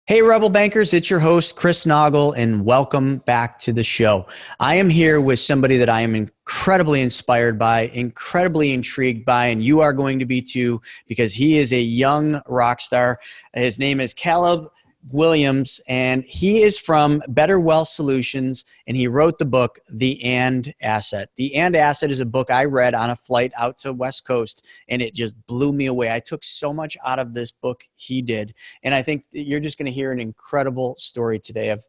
Hey, Rebel Bankers, it's your host, Chris Noggle, and welcome back to the show. I am here with somebody that I am incredibly inspired by, incredibly intrigued by, and you are going to be too, because he is a young rock star. His name is Caleb Guilliams, and he is from Better Wealth Solutions, and he wrote the book, The And Asset. The And Asset is a book I read on a flight out to West Coast, and it just blew me away. I took so much out of this book he did, and I think that you're just going to hear an incredible story today of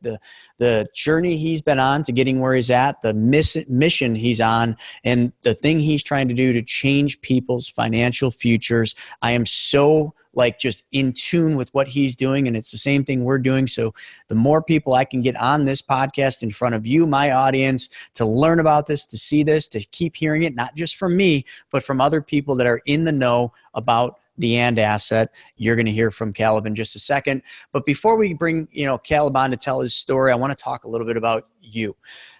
the journey he's been on to getting where he's at, the mission he's on, and the thing he's trying to do to change people's financial futures. I am so just in tune with what he's doing, and it's the same thing we're doing. So the more people I can get on this podcast in front of you, my audience, to learn about this, to see this, to keep hearing it, not just from me, but from other people that are in the know about the And Asset. You're going to hear from Caleb in just a second. But before we bring Caleb on to tell his story, I want to talk a little bit about you.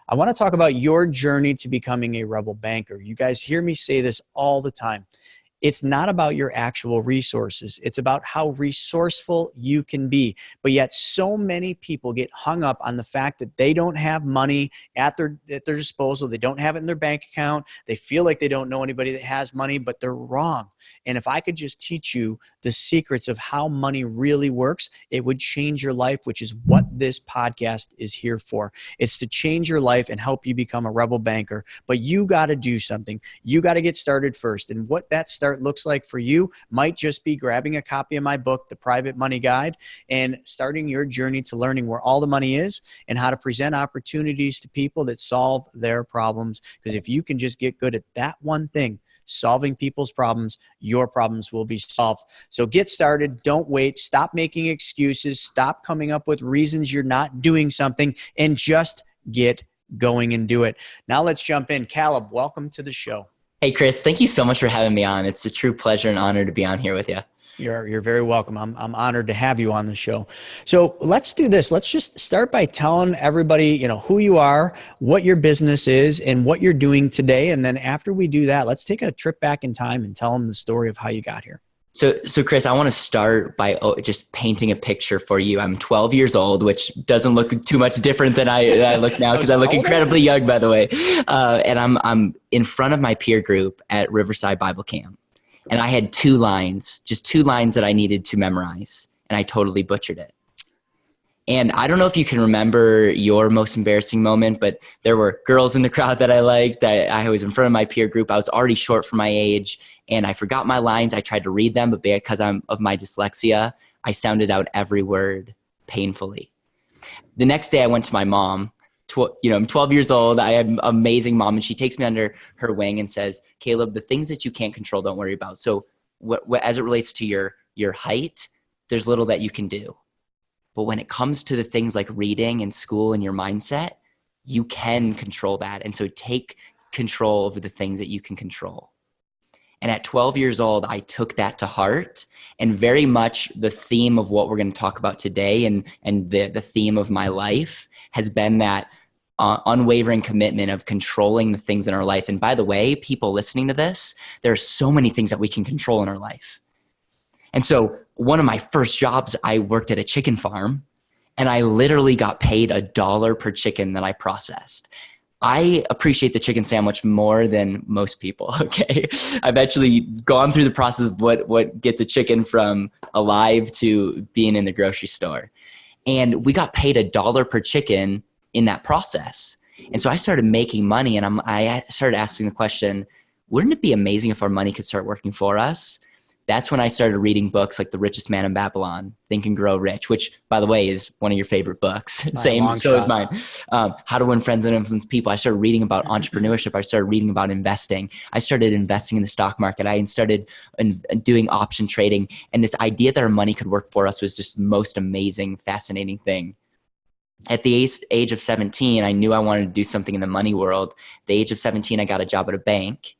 I want to talk about your journey to becoming a Rebel Banker. You guys hear me say this all the time. It's not about your actual resources. It's about how resourceful you can be. But yet so many people get hung up on the fact that they don't have money at their disposal. They don't have it in their bank account. They feel like they don't know anybody that has money, but they're wrong. And if I could just teach you the secrets of how money really works, it would change your life, which is what this podcast is here for. It's to change your life and help you become a Rebel Banker. But you got to do something. You got to get started first. And what that start looks like for you might just be grabbing a copy of my book, The Private Money Guide, and starting your journey to learning where all the money is and how to present opportunities to people that solve their problems. Because if you can just get good at that one thing, solving people's problems, your problems will be solved. So get started. Don't wait. Stop making excuses. Stop coming up with reasons you're not doing something, and just get going and do it. Now let's jump in. Caleb, welcome to the show. Hey, Chris, thank you so much for having me on. It's a true pleasure and honor to be on here with you. You're very welcome. I'm honored to have you on the show. So let's do this. Let's just start by telling everybody, who you are, what your business is, and what you're doing today. And then after we do that, let's take a trip back in time and tell them the story of how you got here. So Chris, I want to start by just painting a picture for you. I'm 12 years old, which doesn't look too much different than I look now, because I look incredibly young, by the way. And I'm in front of my peer group at Riverside Bible Camp. And I had just two lines that I needed to memorize. And I totally butchered it. And I don't know if you can remember your most embarrassing moment, but there were girls in the crowd that I liked. I was in front of my peer group. I was already short for my age, and I forgot my lines. I tried to read them, but because of my dyslexia, I sounded out every word painfully. The next day I went to my mom. I'm 12 years old. I had an amazing mom, and she takes me under her wing and says, Caleb, the things that you can't control, don't worry about. So as it relates to your height, there's little that you can do. But when it comes to the things like reading and school and your mindset, you can control that. And so take control over the things that you can control. And at 12 years old, I took that to heart, and very much the theme of what we're going to talk about today and the theme of my life has been that unwavering commitment of controlling the things in our life. And by the way, people listening to this, there are so many things that we can control in our life. And so one of my first jobs, I worked at a chicken farm, and I literally got paid $1 per chicken that I processed. I appreciate the chicken sandwich more than most people, okay? I've actually gone through the process of what gets a chicken from alive to being in the grocery store. And we got paid $1 per chicken in that process. And so I started making money, and I started asking the question, wouldn't it be amazing if our money could start working for us? That's when I started reading books like The Richest Man in Babylon, Think and Grow Rich, which, by the way, is one of your favorite books. Same, so is mine. How to Win Friends and Influence People. I started reading about entrepreneurship. I started reading about investing. I started investing in the stock market. I started doing option trading. And this idea that our money could work for us was just the most amazing, fascinating thing. At the age of 17, I knew I wanted to do something in the money world. At the age of 17, I got a job at a bank,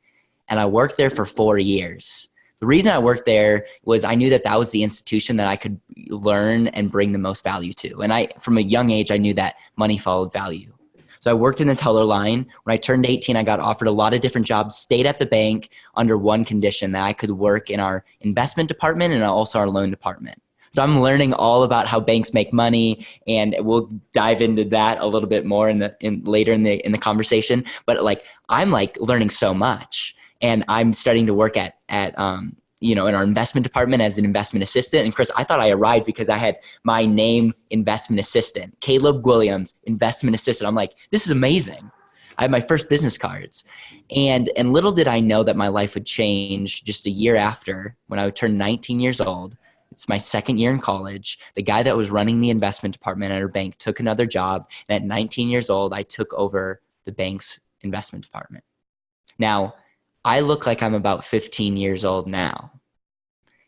and I worked there for 4 years. The reason I worked there was I knew that was the institution that I could learn and bring the most value to. And from a young age, I knew that money followed value. So I worked in the teller line. When I turned 18, I got offered a lot of different jobs, stayed at the bank under one condition, that I could work in our investment department and also our loan department. So I'm learning all about how banks make money, and we'll dive into that a little bit more later in the conversation. But like, I'm like learning so much, and I'm starting to work at in our investment department as an investment assistant. And Chris, I thought I arrived because I had my name, investment assistant, Caleb Guilliams, investment assistant. I'm like, this is amazing. I had my first business cards, and little did I know that my life would change just a year after, when I would turn 19 years old. It's my second year in college. The guy that was running the investment department at our bank took another job. And at 19 years old, I took over the bank's investment department. Now, I look like I'm about 15 years old now.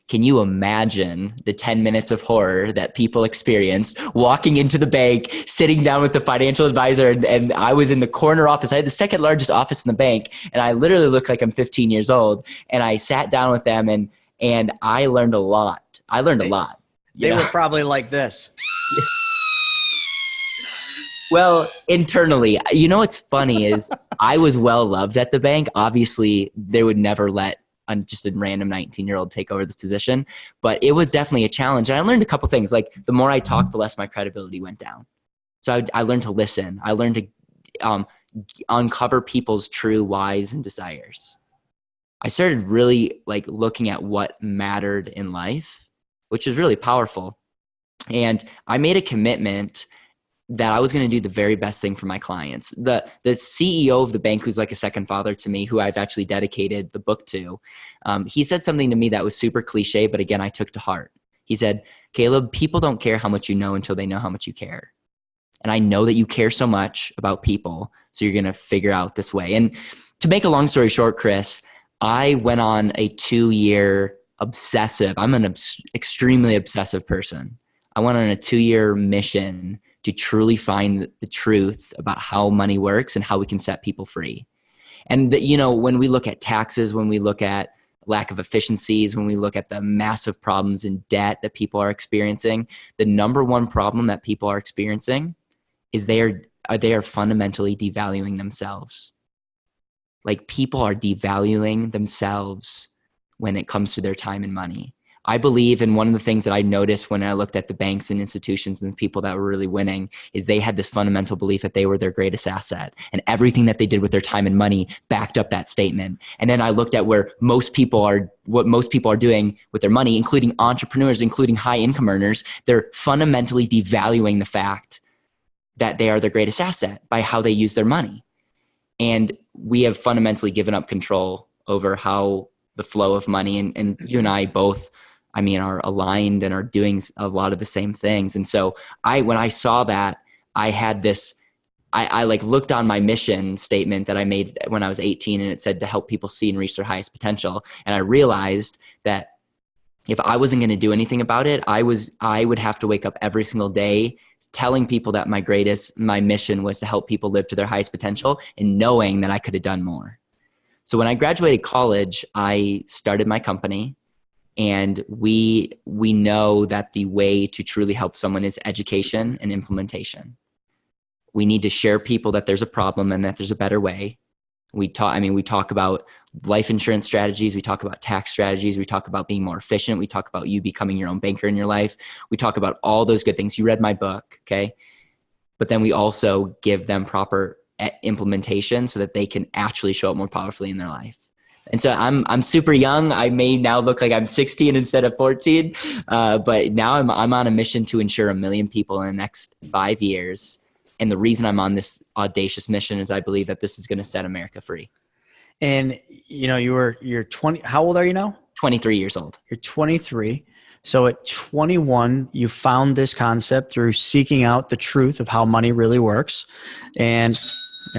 Can you imagine the 10 minutes of horror that people experienced walking into the bank, sitting down with the financial advisor, and I was in the corner office. I had the second largest office in the bank, and I literally looked like I'm 15 years old. And I sat down with them, and I learned a lot. I learned a lot. They were probably like this. Well, internally, what's funny is I was well loved at the bank. Obviously, they would never let just a random 19-year-old take over this position, but it was definitely a challenge. And I learned a couple things. Like, the more I talked, the less my credibility went down. So I learned to listen. I learned to uncover people's true whys and desires. I started really like looking at what mattered in life, which is really powerful. And I made a commitment that I was going to do the very best thing for my clients. The CEO of the bank, who's like a second father to me, who I've actually dedicated the book to, he said something to me that was super cliche, but again, I took to heart. He said, Caleb, people don't care how much you know until they know how much you care. And I know that you care so much about people, so you're going to figure out this way. And to make a long story short, Chris, I went on a 2-year obsessive, I'm an extremely obsessive person. I went on a 2-year mission to truly find the truth about how money works and how we can set people free. And when we look at taxes, when we look at lack of efficiencies, when we look at the massive problems in debt that people are experiencing, the number one problem that people are experiencing is they are fundamentally devaluing themselves. Like, people are devaluing themselves when it comes to their time and money. I believe, and one of the things that I noticed when I looked at the banks and institutions and the people that were really winning, is they had this fundamental belief that they were their greatest asset, and everything that they did with their time and money backed up that statement. And then I looked at what most people are doing with their money, including entrepreneurs, including high income earners. They're fundamentally devaluing the fact that they are their greatest asset by how they use their money. And we have fundamentally given up control over how the flow of money, and you and I both, are aligned and are doing a lot of the same things. And so when I saw that, I had this, I like looked on my mission statement that I made when I was 18, and it said to help people see and reach their highest potential. And I realized that if I wasn't going to do anything about it, I would have to wake up every single day telling people that my mission was to help people live to their highest potential, and knowing that I could have done more. So when I graduated college, I started my company, and we know that the way to truly help someone is education and implementation. We need to share people that there's a problem and that there's a better way. We talk about life insurance strategies. We talk about tax strategies. We talk about being more efficient. We talk about you becoming your own banker in your life. We talk about all those good things. You read my book, okay? But then we also give them proper implementation so that they can actually show up more powerfully in their life. And so I'm super young. I may now look like I'm 16 instead of 14, but now I'm on a mission to insure 1 million people in the next 5 years. And the reason I'm on this audacious mission is I believe that this is going to set America free. And you're 20. How old are you now? 23 years old. You're 23. So at 21, you found this concept through seeking out the truth of how money really works. And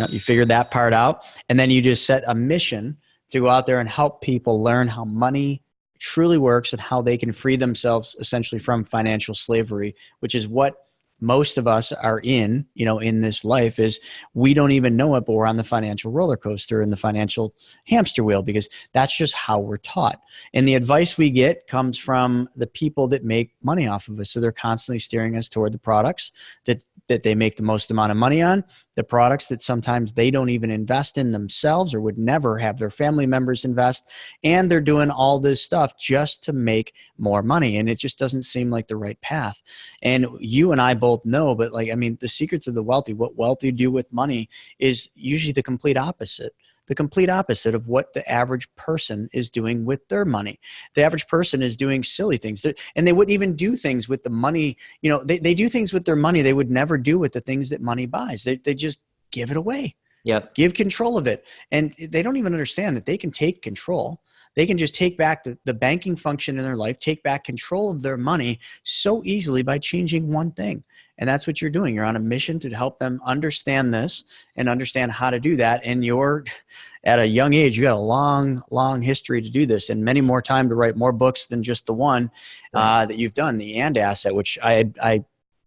you figured that part out. And then you just set a mission to go out there and help people learn how money truly works and how they can free themselves essentially from financial slavery, which is what most of us are in this life. Is we don't even know it, but we're on the financial roller coaster and the financial hamster wheel, because that's just how we're taught. And the advice we get comes from the people that make money off of us. So they're constantly steering us toward the products that they make the most amount of money on. the products that sometimes they don't even invest in themselves or would never have their family members invest. And they're doing all this stuff just to make more money. And it just doesn't seem like the right path. And you and I both know, but like, I mean, the secrets of the wealthy, what wealthy do with money is usually the complete opposite. The complete opposite of what the average person is doing with their money. The average person is doing silly things, and they wouldn't even do things with the money. You know, they do things with their money they would never do with the things that money buys. They just give it away. Yep. Give control of it. And they don't even understand that they can take control. They can just take back the banking function in their life, take back control of their money so easily by changing one thing. And that's what you're doing. You're on a mission to help them understand this and understand how to do that. And you're at a young age, you got a long, long history to do this and many more time to write more books than just the one that you've done, the And Asset, which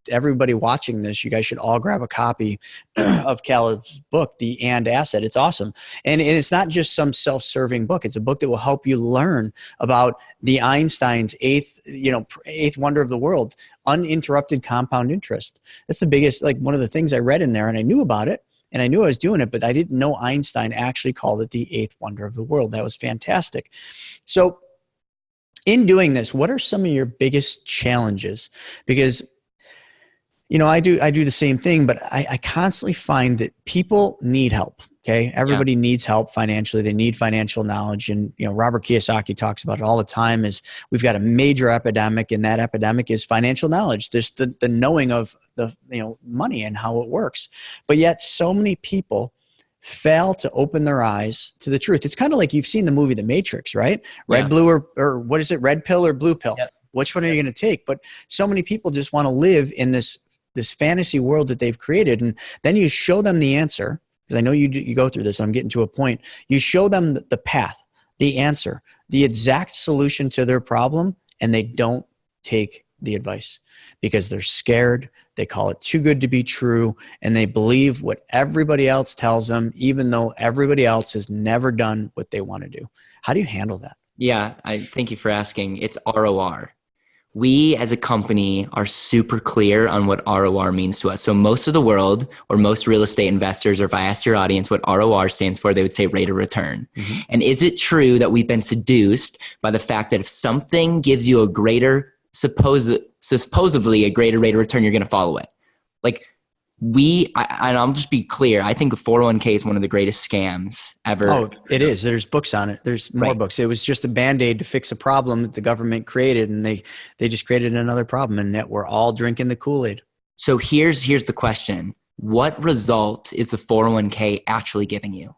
everybody watching this, you guys should all grab a copy of Caleb's book, The And Asset. It's awesome. And it's not just some self-serving book. It's a book that will help you learn about the Einstein's eighth wonder of the world, uninterrupted compound interest. That's the biggest, like one of the things I read in there, and I knew about it and I knew I was doing it, but I didn't know Einstein actually called it the eighth wonder of the world. That was fantastic. So in doing this, what are some of your biggest challenges? Because you know, I do the same thing, but I constantly find that people need help. Okay. Everybody needs help financially. They need financial knowledge. And, you know, Robert Kiyosaki talks about it all the time is we've got a major epidemic, and that epidemic is financial knowledge. This, the knowing of the, you know, money and how it works. But yet so many people fail to open their eyes to the truth. It's kind of like you've seen the movie, The Matrix, right? Red, blue, or what is it? Red pill or blue pill? Yep. Which one are you going to take? But so many people just want to live in this fantasy world that they've created. And then you show them the answer, because I know you go through this. I'm getting to a point. You show them the path, the answer, the exact solution to their problem, and they don't take the advice because they're scared. They call it too good to be true, and they believe what everybody else tells them, even though everybody else has never done what they want to do. How do you handle that? Yeah, I thank you for asking. It's ROR. We as a company are super clear on what ROR means to us. So most of the world, or most real estate investors, or if I ask your audience what ROR stands for, they would say rate of return. Mm-hmm. And is it true that we've been seduced by the fact that if something gives you a greater, supposedly a greater rate of return, you're going to follow it? Like and I'll just be clear. I think the 401k is one of the greatest scams ever. Oh, it is. There's books on it. There's more books. It was just a Band-Aid to fix a problem that the government created, and they just created another problem, and that we're all drinking the Kool-Aid. So here's the question. What result is the 401k actually giving you?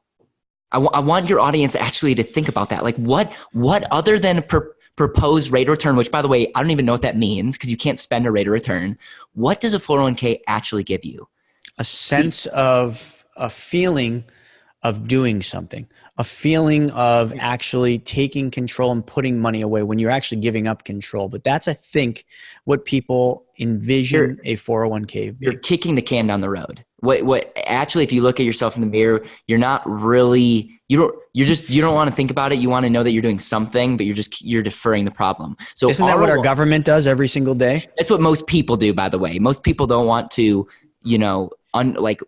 I want your audience actually to think about that. Like what other than proposed rate of return, which by the way, I don't even know what that means because you can't spend a rate of return. What does a 401k actually give you? A sense of a feeling of doing something, a feeling of actually taking control and putting money away when you're actually giving up control. But that's, I think, what people envision a 401k. You're kicking the can down the road. What actually, if you look at yourself in the mirror, you're not really, you don't want to think about it. You want to know that you're doing something, but you're deferring the problem. So isn't that what our government does every single day? That's what most people do, by the way. Most people don't want to,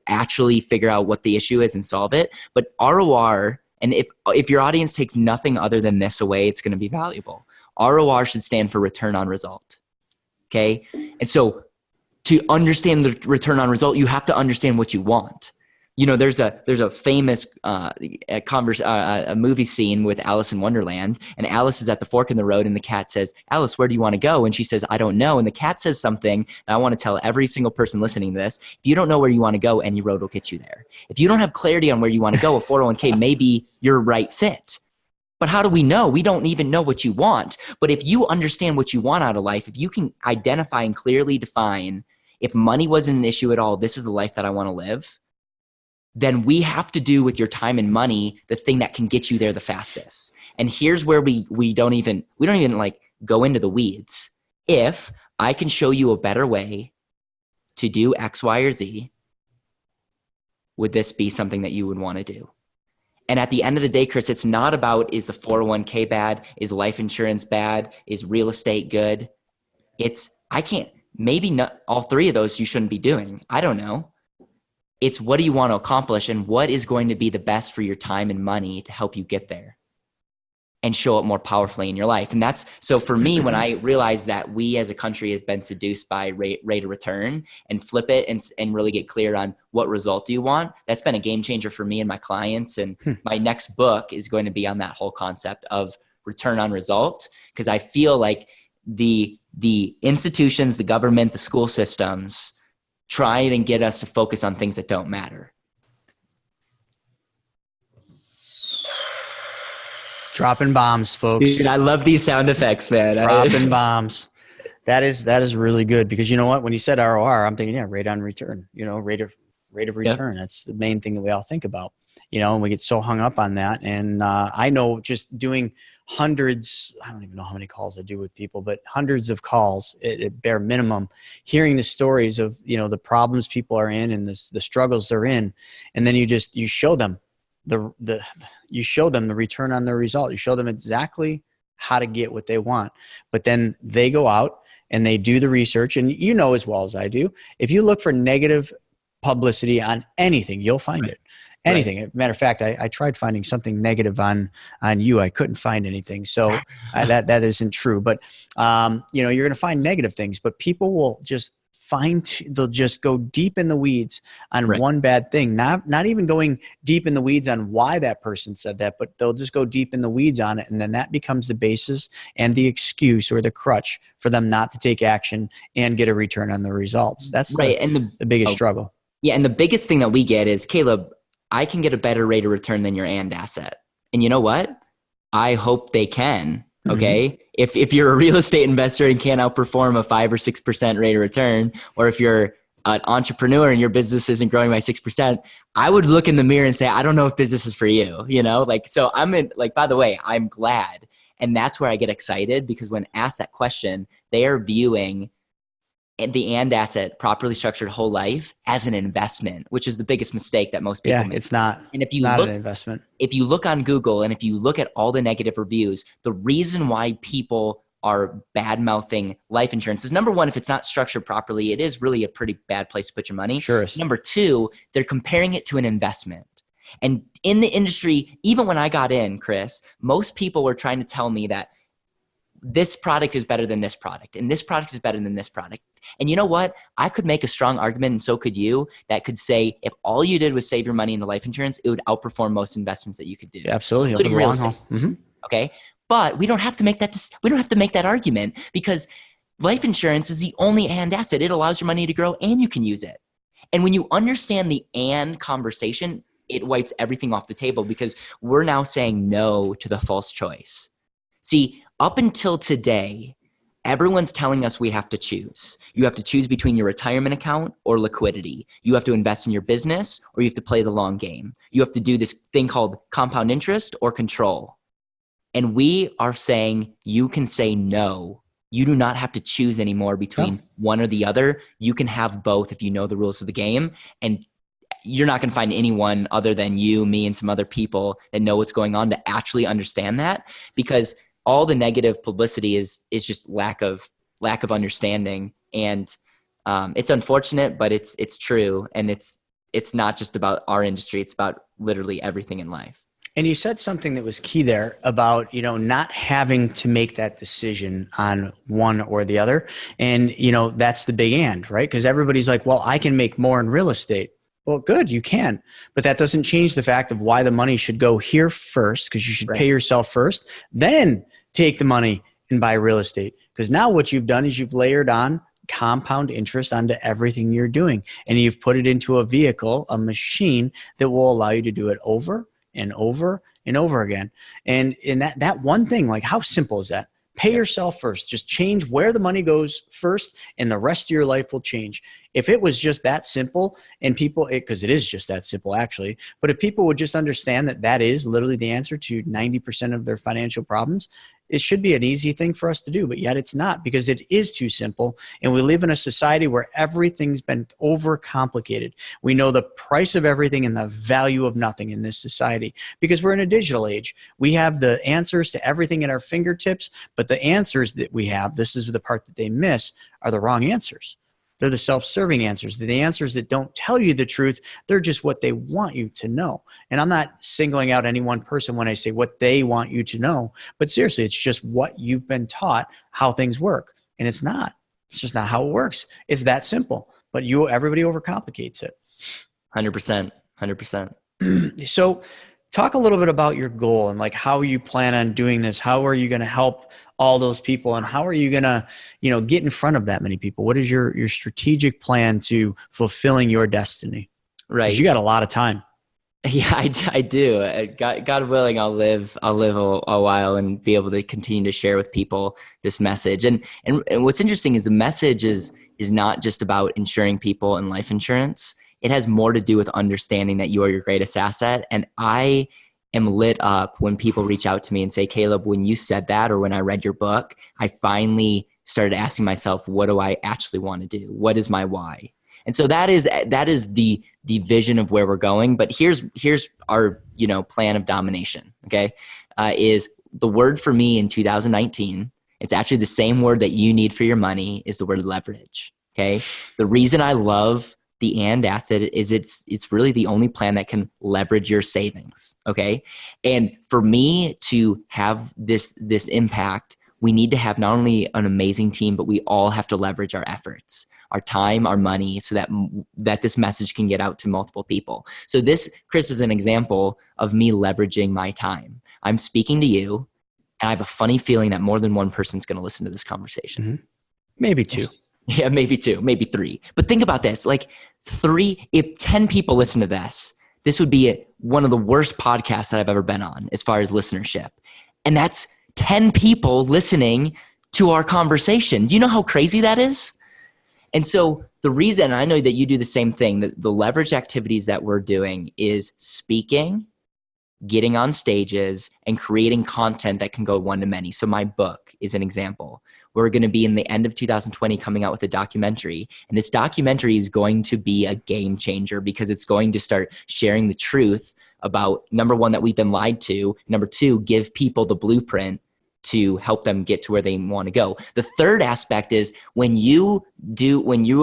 actually figure out what the issue is and solve it. But ROR, and if your audience takes nothing other than this away, it's going to be valuable. ROR should stand for return on result. Okay. And so to understand the return on result, you have to understand what you want. You know, there's a famous a movie scene with Alice in Wonderland, and Alice is at the fork in the road, and the cat says, "Alice, where do you want to go?" And she says, "I don't know." And the cat says something that I want to tell every single person listening to this. If you don't know where you want to go, any road will get you there. If you don't have clarity on where you want to go, a 401k may be your right fit. But how do we know? We don't even know what you want. But if you understand what you want out of life, if you can identify and clearly define, if money wasn't an issue at all, this is the life that I want to live, then we have to do with your time and money the thing that can get you there the fastest. And here's where we don't even like go into the weeds. If I can show you a better way to do X, Y, or Z, would this be something that you would want to do? And at the end of the day, Chris, it's not about, is the 401k bad? Is life insurance bad? Is real estate good? Maybe not all three of those you shouldn't be doing. I don't know. It's what do you want to accomplish and what is going to be the best for your time and money to help you get there and show up more powerfully in your life. And that's, so for me, when I realized that we as a country have been seduced by rate of return and flip it and really get clear on what result do you want, that's been a game changer for me and my clients. And my next book is going to be on that whole concept of return on result. Because I feel like the institutions, the government, the school systems try and get us to focus on things that don't matter. Dropping bombs, folks. Dude, I love these sound effects, man. Dropping bombs. That is really good, because you know what? When you said ROR, I'm thinking, rate on return. Rate of return. Yep. That's the main thing that we all think about. And we get so hung up on that. And I know just doing hundreds, I don't even know how many calls I do with people, but hundreds of calls at bare minimum, hearing the stories of the problems people are in and the struggles they're in, and then you show them you show them the return on their result. You show them exactly how to get what they want. But then they go out and they do the research. And as well as I do, if you look for negative publicity on anything, you'll find it. Anything. Right. Matter of fact, I tried finding something negative on you. I couldn't find anything. So that isn't true. But, you're going to find negative things. But people will just they'll just go deep in the weeds on one bad thing, not even going deep in the weeds on why that person said that, but they'll just go deep in the weeds on it. And then that becomes the basis and the excuse or the crutch for them not to take action and get a return on the results. That's the biggest struggle. Yeah. And the biggest thing that we get is, Caleb, I can get a better rate of return than your and asset. And you know what? I hope they can. Okay. Mm-hmm. If you're a real estate investor and can't outperform a 5 or 6% rate of return, or if you're an entrepreneur and your business isn't growing by 6%, I would look in the mirror and say, I don't know if business is for you, so by the way, I'm glad. And that's where I get excited, because when asked that question, they are viewing the and asset, properly structured whole life, as an investment, which is the biggest mistake that most people make. It's not. And if you look, an investment. If you look on Google and if you look at all the negative reviews, the reason why people are bad mouthing life insurance is, number one, if it's not structured properly, it is really a pretty bad place to put your money. Sure. Number two, they're comparing it to an investment. And in the industry, even when I got in, Chris, most people were trying to tell me that this product is better than this product, and this product is better than this product. And you know what? I could make a strong argument, and so could you, that could say if all you did was save your money into life insurance, it would outperform most investments that you could do. Yeah, absolutely. Including real estate. Mm-hmm. Okay. But we don't have to make that argument, because life insurance is the only and asset. It allows your money to grow and you can use it. And when you understand the and conversation, it wipes everything off the table, because we're now saying no to the false choice. See, up until today, everyone's telling us we have to choose. You have to choose between your retirement account or liquidity. You have to invest in your business, or you have to play the long game. You have to do this thing called compound interest or control. And we are saying you can say no. You do not have to choose anymore between one or the other. You can have both if you know the rules of the game. And you're not going to find anyone other than you, me, and some other people that know what's going on to actually understand that, because all the negative publicity is just lack of understanding. And it's unfortunate, but it's true. And it's not just about our industry. It's about literally everything in life. And you said something that was key there about, not having to make that decision on one or the other. And, that's the big and, right? Because everybody's like, well, I can make more in real estate. Well, good, you can. But that doesn't change the fact of why the money should go here first, because you should pay yourself first, then take the money and buy real estate. Because now what you've done is you've layered on compound interest onto everything you're doing. And you've put it into a vehicle, a machine that will allow you to do it over and over and over again. And in that one thing, like, how simple is that? Pay yourself first. Just change where the money goes first, and the rest of your life will change. If it was just that simple, and people, because it is just that simple actually, but if people would just understand that that is literally the answer to 90% of their financial problems, it should be an easy thing for us to do, but yet it's not, because it is too simple. And we live in a society where everything's been overcomplicated. We know the price of everything and the value of nothing in this society, because we're in a digital age. We have the answers to everything at our fingertips, but the answers that we have, this is the part that they miss, are the wrong answers. They're the self-serving answers. They're the answers that don't tell you the truth. They're just what they want you to know. And I'm not singling out any one person when I say what they want you to know, but seriously, it's just what you've been taught how things work. And it's not. It's just not how it works. It's that simple. But everybody overcomplicates it. 100%. 100%. So talk a little bit about your goal and like how you plan on doing this. How are you going to help all those people, and how are you going to, get in front of that many people? What is your strategic plan to fulfilling your destiny? Right. 'Cause you got a lot of time. Yeah, I do. God willing, I'll live a while and be able to continue to share with people this message. And what's interesting is the message is not just about insuring people and life insurance. It has more to do with understanding that you are your greatest asset. And I am lit up when people reach out to me and say, Caleb, when you said that, or when I read your book, I finally started asking myself, what do I actually want to do? What is my why? And so that is the vision of where we're going. But here's our, plan of domination. Okay. Is the word for me in 2019. It's actually the same word that you need for your money, is the word leverage. Okay. The reason I love the and asset is it's really the only plan that can leverage your savings. Okay. And for me to have this impact, we need to have not only an amazing team, but we all have to leverage our efforts, our time, our money, so that this message can get out to multiple people. So this, Chris, is an example of me leveraging my time. I'm speaking to you, and I have a funny feeling that more than one person's going to listen to this conversation. Mm-hmm. Maybe two. Yeah, maybe two, maybe three. But think about this, if 10 people listen to this would be one of the worst podcasts that I've ever been on as far as listenership. And that's 10 people listening to our conversation. Do you know how crazy that is? And so the reason, I know that you do the same thing, that the leverage activities that we're doing is speaking, getting on stages, and creating content that can go one to many. So my book is an example. We're going to be in the end of 2020 coming out with a documentary. And this documentary is going to be a game changer because it's going to start sharing the truth about, number one, that we've been lied to. Number two, give people the blueprint to help them get to where they want to go. The third aspect is when you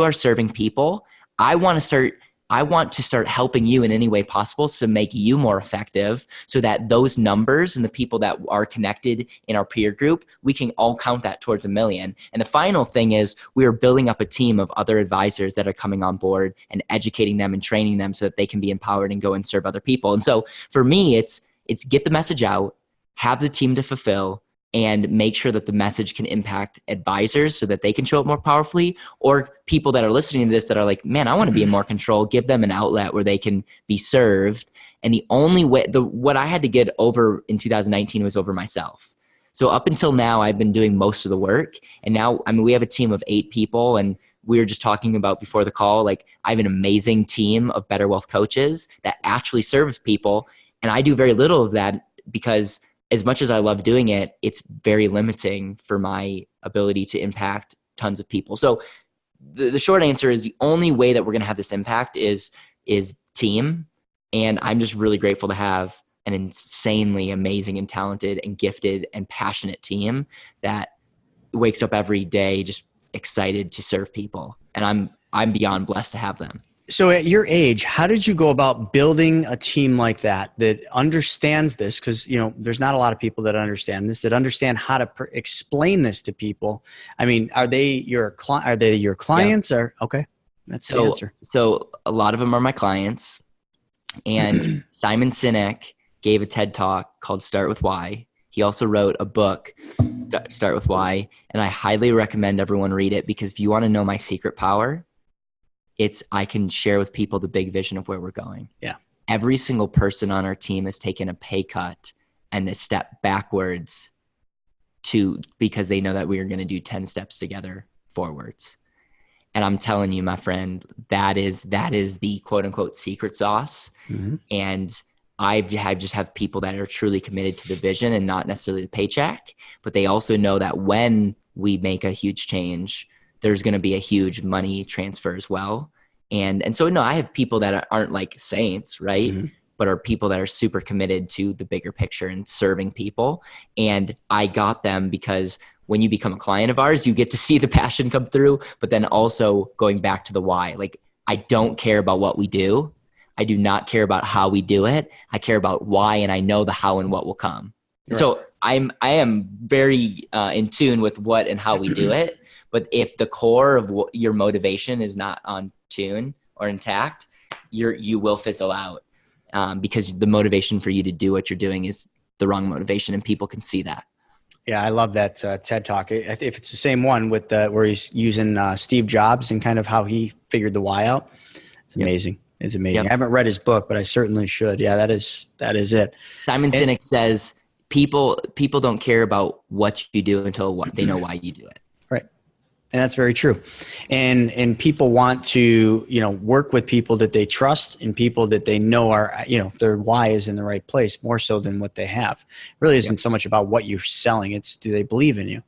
are serving people, I want to start helping you in any way possible to make you more effective, so that those numbers and the people that are connected in our peer group, we can all count that towards 1 million. And the final thing is we are building up a team of other advisors that are coming on board and educating them and training them so that they can be empowered and go and serve other people. And so for me, it's get the message out, have the team to fulfill, and make sure that the message can impact advisors so that they can show up more powerfully, or people that are listening to this that are like, man, I want to be in more control, give them an outlet where they can be served. And the only way, what I had to get over in 2019 was over myself. So up until now, I've been doing most of the work. And now, we have a team of 8 people, and we were just talking about before the call, I have an amazing team of Better Wealth coaches that actually serves people. And I do very little of that because as much as I love doing it, it's very limiting for my ability to impact tons of people. So the short answer is the only way that we're going to have this impact is team. And I'm just really grateful to have an insanely amazing and talented and gifted and passionate team that wakes up every day just excited to serve people. And I'm beyond blessed to have them. So at your age, how did you go about building a team like that understands this? Because, there's not a lot of people that understand this, that understand how to explain this to people. Are they your clients? Yeah. Or okay, that's the answer. So a lot of them are my clients. And Simon Sinek gave a TED Talk called Start With Why. He also wrote a book, Start With Why. And I highly recommend everyone read it, because if you want to know my secret power, I can share with people the big vision of where we're going. Yeah. Every single person on our team has taken a pay cut and a step backwards because they know that we are going to do 10 steps together forwards. And I'm telling you, my friend, that is the quote unquote secret sauce. Mm-hmm. And I just have people that are truly committed to the vision and not necessarily the paycheck, but they also know that when we make a huge change, there's going to be a huge money transfer as well. And so, no, I have people that aren't like saints, right? Mm-hmm. But are people that are super committed to the bigger picture and serving people. And I got them because when you become a client of ours, you get to see the passion come through, but then also going back to the why. Like, I don't care about what we do. I do not care about how we do it. I care about why, and I know the how and what will come. Right. So I am very in tune with what and how we do it. But if the core of your motivation is not on tune or intact, you will fizzle out, because the motivation for you to do what you're doing is the wrong motivation, and people can see that. Yeah, I love that TED Talk. If it's the same one with where he's using Steve Jobs and kind of how he figured the why out, it's amazing. Yep. It's amazing. Yep. I haven't read his book, but I certainly should. Yeah, that is it. Simon Sinek says people don't care about what you do until they know why you do it. Right. And that's very true. And people want to, work with people that they trust and people that they know are, their why is in the right place, more so than what they have. It really isn't so much about what you're selling. It's, do they believe in you?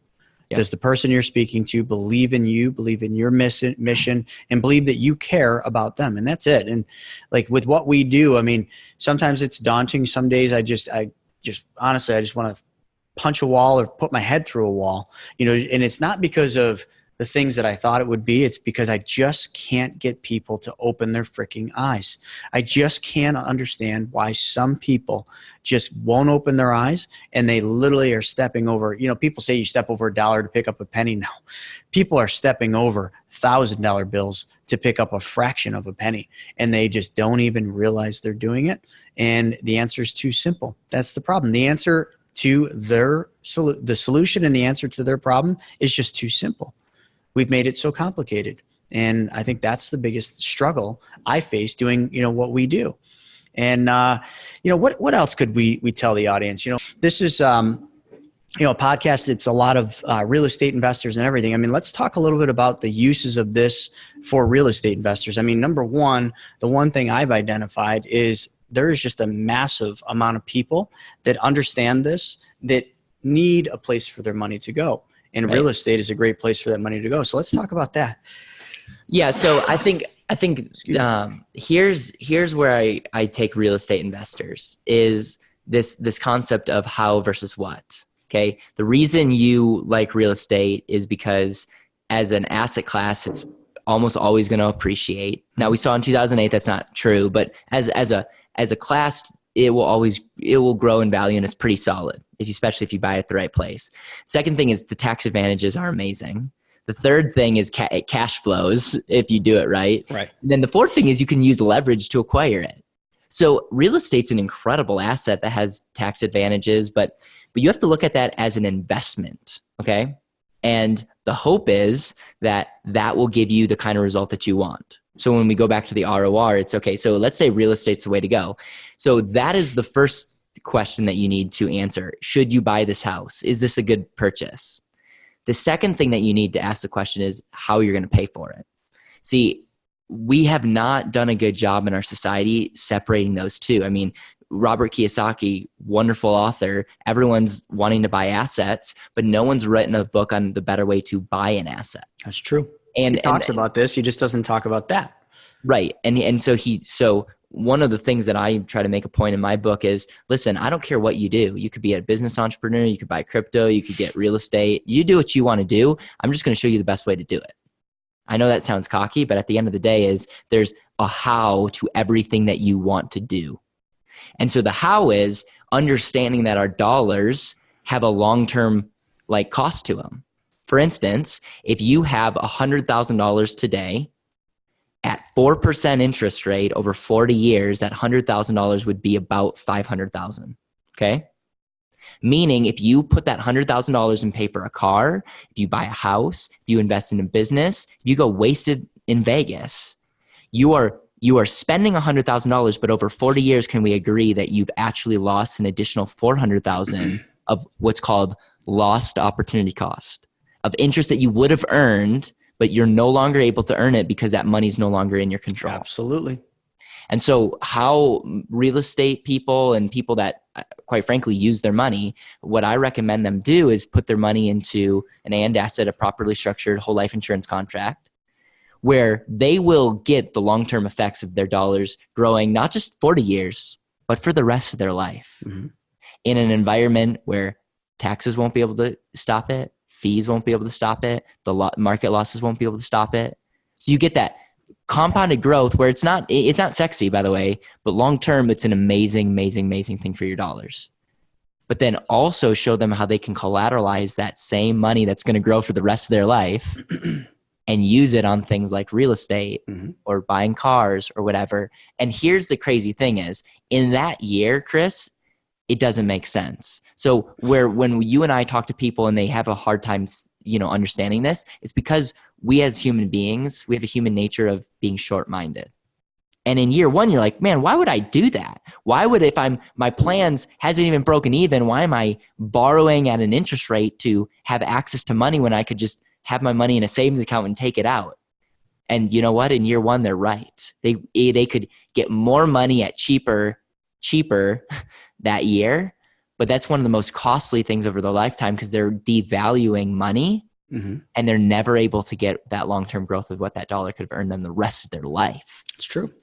Does the person you're speaking to believe in you, believe in your mission, and believe that you care about them? And that's it. And like with what we do, I mean, sometimes it's daunting. Some days I just honestly, I just want to punch a wall or put my head through a wall, and it's not because of the things that I thought it would be. It's because I just can't get people to open their freaking eyes. I just can't understand why some people just won't open their eyes, and they literally are stepping over. People say you step over $1 to pick up a penny. No, people are stepping over $1,000 bills to pick up a fraction of a penny, and they just don't even realize they're doing it. And the answer is too simple. That's the problem. The answer to the solution and the answer to their problem is just too simple. We've made it so complicated. And I think that's the biggest struggle I face doing, what we do. And, what else could we tell the audience? This is, a podcast. It's a lot of real estate investors and everything. I mean, let's talk a little bit about the uses of this for real estate investors. I mean, number one, the one thing I've identified is there is just a massive amount of people that understand this, that need a place for their money to go. And real estate is a great place for that money to go. So let's talk about that. Yeah. So I think here's where I take real estate investors is this concept of how versus what. Okay. The reason you like real estate is because as an asset class, it's almost always going to appreciate. Now we saw in 2008, that's not true, but as a class, it will grow in value, and it's pretty solid, especially if you buy it at the right place. Second thing is the tax advantages are amazing. The third thing is cash flows if you do it right. Right. And then the fourth thing is you can use leverage to acquire it. So real estate's an incredible asset that has tax advantages, but you have to look at that as an investment, okay? And the hope is that will give you the kind of result that you want. So when we go back to the ROR, it's okay. So let's say real estate's the way to go. So that is the first question that you need to answer. Should you buy this house? Is this a good purchase? The second thing that you need to ask the question is how you're going to pay for it. See, we have not done a good job in our society separating those two. I mean, Robert Kiyosaki, wonderful author, everyone's wanting to buy assets, but no one's written a book on the better way to buy an asset. That's true. And he talks about this. He just doesn't talk about that. Right. And so one of the things that I try to make a point in my book is, listen, I don't care what you do. You could be a business entrepreneur. You could buy crypto. You could get real estate. You do what you want to do. I'm just going to show you the best way to do it. I know that sounds cocky, but at the end of the day there's a how to everything that you want to do. And so the how is understanding that our dollars have a long-term cost to them. For instance, if you have $100,000 today at 4% interest rate over 40 years, that $100,000 would be about $500,000. Okay. Meaning if you put that $100,000 and pay for a car, if you buy a house, if you invest in a business, if you go wasted in Vegas, you are spending $100,000, but over 40 years, can we agree that you've actually lost an additional $400,000 of what's called lost opportunity cost of interest that you would have earned, but you're no longer able to earn it because that money's no longer in your control. Absolutely. And so how real estate people and people that quite frankly use their money, what I recommend them do is put their money into an and asset, a properly structured whole life insurance contract, where they will get the long-term effects of their dollars growing not just 40 years, but for the rest of their life in an environment where taxes won't be able to stop it, fees won't be able to stop it. The market losses won't be able to stop it. So you get that compounded growth where it's not sexy, by the way, but long-term, it's an amazing thing for your dollars. But then also show them how they can collateralize that same money that's going to grow for the rest of their life and use it on things like real estate or buying cars or whatever. And here's the crazy thing is, in that year, Chris, it doesn't make sense. So when you and I talk to people and they have a hard time, understanding this, it's because we as human beings, we have a human nature of being short-minded. And in year one, you're like, man, why would I do that? Why would, if my plans hasn't even broken even, why am I borrowing at an interest rate to have access to money when I could just have my money in a savings account and take it out? And you know what? In year one, they're right. They could get more money at cheaper that year, but that's one of the most costly things over their lifetime because they're devaluing money and they're never able to get that long-term growth of what that dollar could have earned them the rest of their life. It's true.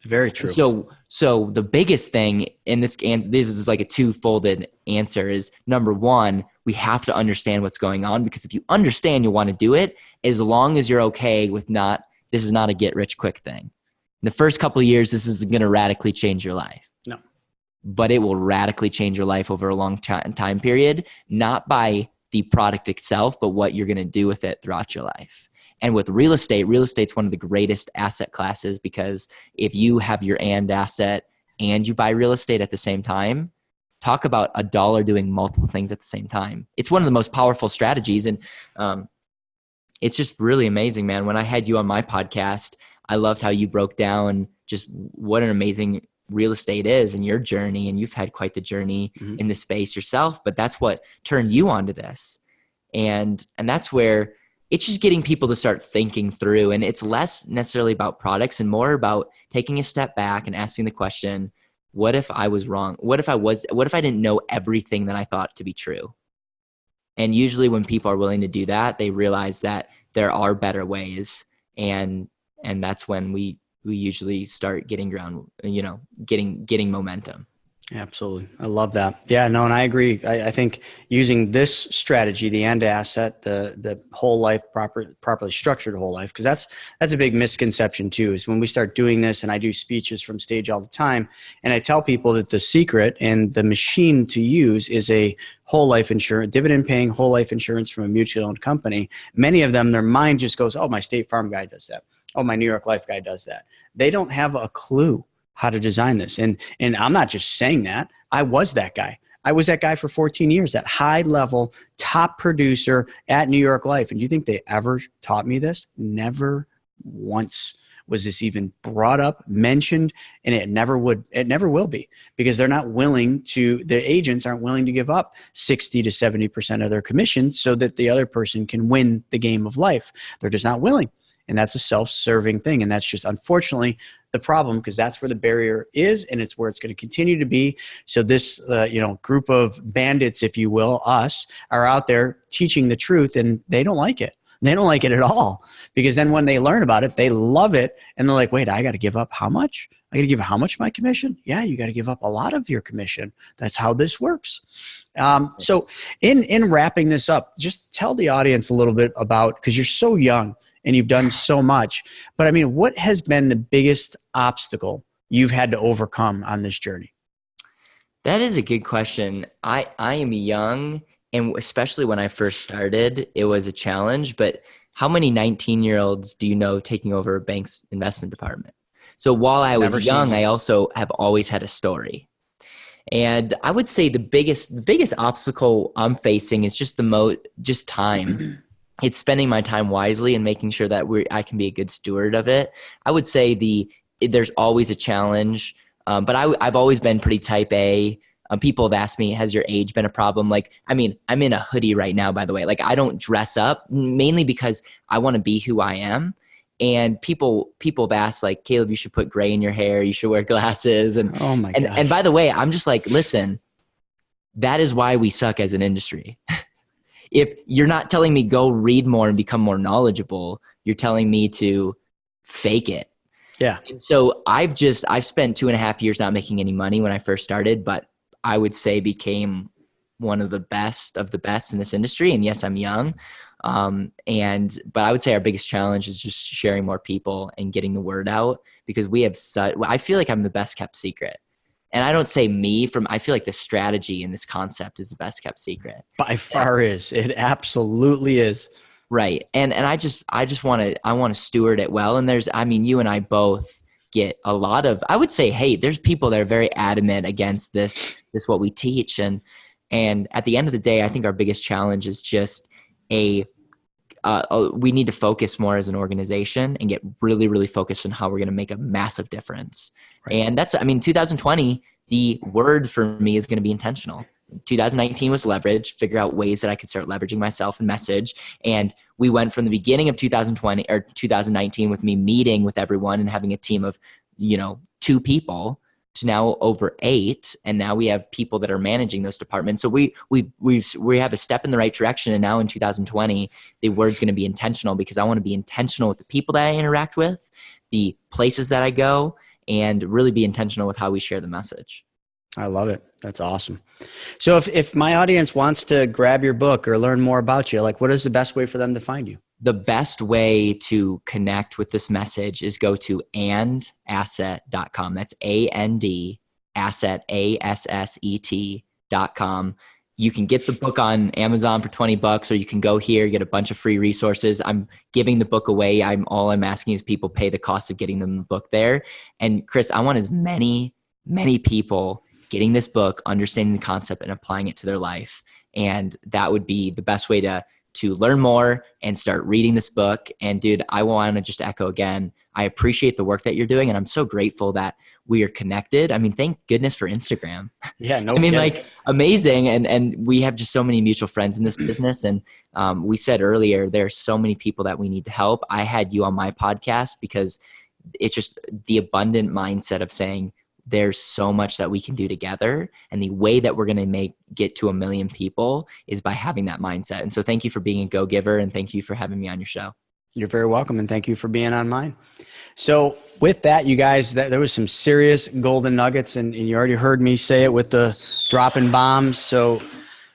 Very true. So the biggest thing in this, and this is like a two-folded answer, is number one, we have to understand what's going on, because if you understand, you'll want to do it, as long as you're okay with this is not a get rich quick thing. In the first couple of years, this is going to radically change your life. No. But it will radically change your life over a long time period, not by the product itself, but what you're going to do with it throughout your life. And with real estate's one of the greatest asset classes, because if you have your and asset and you buy real estate at the same time, talk about a dollar doing multiple things at the same time. It's one of the most powerful strategies. And it's just really amazing, man. When I had you on my podcast, I loved how you broke down just what an amazing real estate is and your journey. And you've had quite the journey in the space yourself, but that's what turned you onto this. And that's where it's just getting people to start thinking through, and it's less necessarily about products and more about taking a step back and asking the question, what if I was wrong? What if I didn't know everything that I thought to be true? And usually when people are willing to do that, they realize that there are better ways. And that's when we usually start getting getting momentum. Absolutely. I love that. Yeah, no, and I agree. I think using this strategy, the end asset, the whole life, properly structured whole life, because that's a big misconception too, is when we start doing this, and I do speeches from stage all the time, and I tell people that the secret and the machine to use is a whole life insurance, dividend paying whole life insurance from a mutually owned company. Many of them, their mind just goes, oh, my State Farm guy does that. Oh, my New York Life guy does that. They don't have a clue how to design this. And I'm not just saying that. I was that guy. I was that guy for 14 years, that high level top producer at New York Life. And do you think they ever taught me this? Never once was this even brought up, mentioned, and it never will be, because they're not willing to, the agents aren't willing to give up 60 to 70% of their commission so that the other person can win the game of life. They're just not willing. And that's a self-serving thing. And that's just unfortunately the problem, because that's where the barrier is, and it's where it's going to continue to be. So this group of bandits, if you will, us, are out there teaching the truth, and they don't like it. They don't like it at all, because then when they learn about it, they love it. And they're like, wait, I got to give up how much? I got to give how much my commission? Yeah, you got to give up a lot of your commission. That's how this works. So in wrapping this up, just tell the audience a little bit about, because you're so young and you've done so much, but I mean, what has been the biggest obstacle you've had to overcome on this journey? That is a good question. I am young, and especially when I first started, it was a challenge. But how many 19-year-olds do you know taking over a bank's investment department? So while I was young, I also have always had a story. And I would say the biggest obstacle I'm facing is just time. It's spending my time wisely and making sure that I can be a good steward of it. I would say there's always a challenge, but I've always been pretty type A. People have asked me, has your age been a problem? Like, I mean, I'm in a hoodie right now, by the way. Like, I don't dress up, mainly because I want to be who I am. And people have asked, like, Caleb, you should put gray in your hair. You should wear glasses. And oh my gosh. And by the way, I'm just like, listen, that is why we suck as an industry. If you're not telling me go read more and become more knowledgeable, you're telling me to fake it. Yeah. And so I've spent 2.5 years not making any money when I first started, but I would say became one of the best in this industry. And yes, I'm young. But I would say our biggest challenge is just sharing more people and getting the word out, because I feel like I'm the best kept secret. And I don't say I feel like the strategy and this concept is the best kept secret. By far is. It absolutely is. Right. And I want to steward it well. And you and I both get a lot of, I would say, hey, there's people that are very adamant against this what we teach. And at the end of the day, I think our biggest challenge is just we need to focus more as an organization and get really, really focused on how we're going to make a massive difference. Right. And 2020, the word for me is going to be intentional. 2019 was leverage, figure out ways that I could start leveraging myself and message. And we went from the beginning of 2020 or 2019 with me meeting with everyone and having a team of, 2 people to now over 8. And now we have people that are managing those departments. So we have a step in the right direction. And now in 2020, the word's going to be intentional, because I want to be intentional with the people that I interact with, the places that I go, and really be intentional with how we share the message. I love it. That's awesome. So if my audience wants to grab your book or learn more about you, what is the best way for them to find you? The best way to connect with this message is go to andasset.com. That's A-N-D, asset, ASSET.com. You can get the book on Amazon for $20, or you can go here, get a bunch of free resources. I'm giving the book away. All I'm asking is people pay the cost of getting them the book there. And Chris, I want as many people getting this book, understanding the concept and applying it to their life. And that would be the best way to learn more and start reading this book. And dude, I want to just echo again, I appreciate the work that you're doing. And I'm so grateful that we are connected. Thank goodness for Instagram. Yeah, no kidding. Amazing. And we have just so many mutual friends in this business. And we said earlier, there are so many people that we need to help. I had you on my podcast because it's just the abundant mindset of saying, there's so much that we can do together. And the way that we're going to get to 1 million people is by having that mindset. And so thank you for being a go-giver, and thank you for having me on your show. You're very welcome. And thank you for being on mine. So with that, you guys, there was some serious golden nuggets, and you already heard me say it with the dropping bombs. So,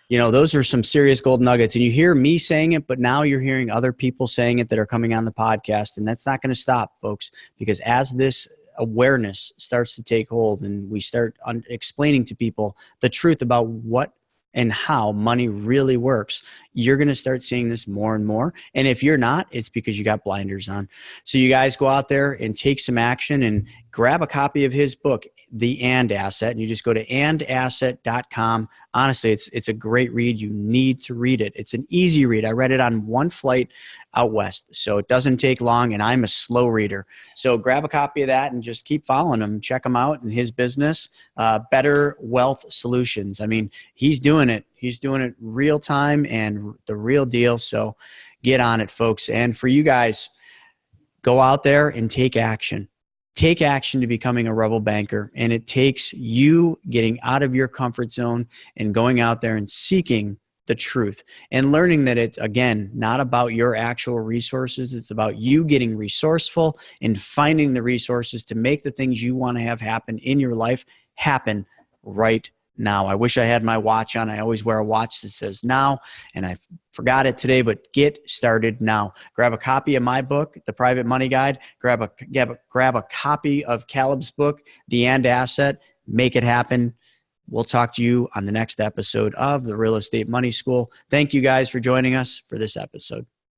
those are some serious golden nuggets, and you hear me saying it, but now you're hearing other people saying it that are coming on the podcast. And that's not going to stop, folks, because as this awareness starts to take hold and we start explaining to people the truth about what and how money really works, you're going to start seeing this more and more. And if you're not, it's because you got blinders on. So you guys go out there and take some action and grab a copy of his book, The And Asset, and you just go to andasset.com. Honestly, it's a great read. You need to read it. It's an easy read. I read it on one flight out west, so it doesn't take long, and I'm a slow reader. So grab a copy of that and just keep following him. Check him out in his business, Better Wealth Solutions. He's doing it. He's doing it real time and the real deal. So get on it, folks. And for you guys, go out there and take action. Take action to becoming a rebel banker. And it takes you getting out of your comfort zone and going out there and seeking the truth and learning that it's, again, not about your actual resources. It's about you getting resourceful and finding the resources to make the things you want to have happen in your life happen right now. I wish I had my watch on. I always wear a watch that says now, and I forgot it today, but get started now. Grab a copy of my book, The Private Money Guide. Grab a copy of Caleb's book, The And Asset. Make it happen. We'll talk to you on the next episode of the Real Estate Money School. Thank you guys for joining us for this episode.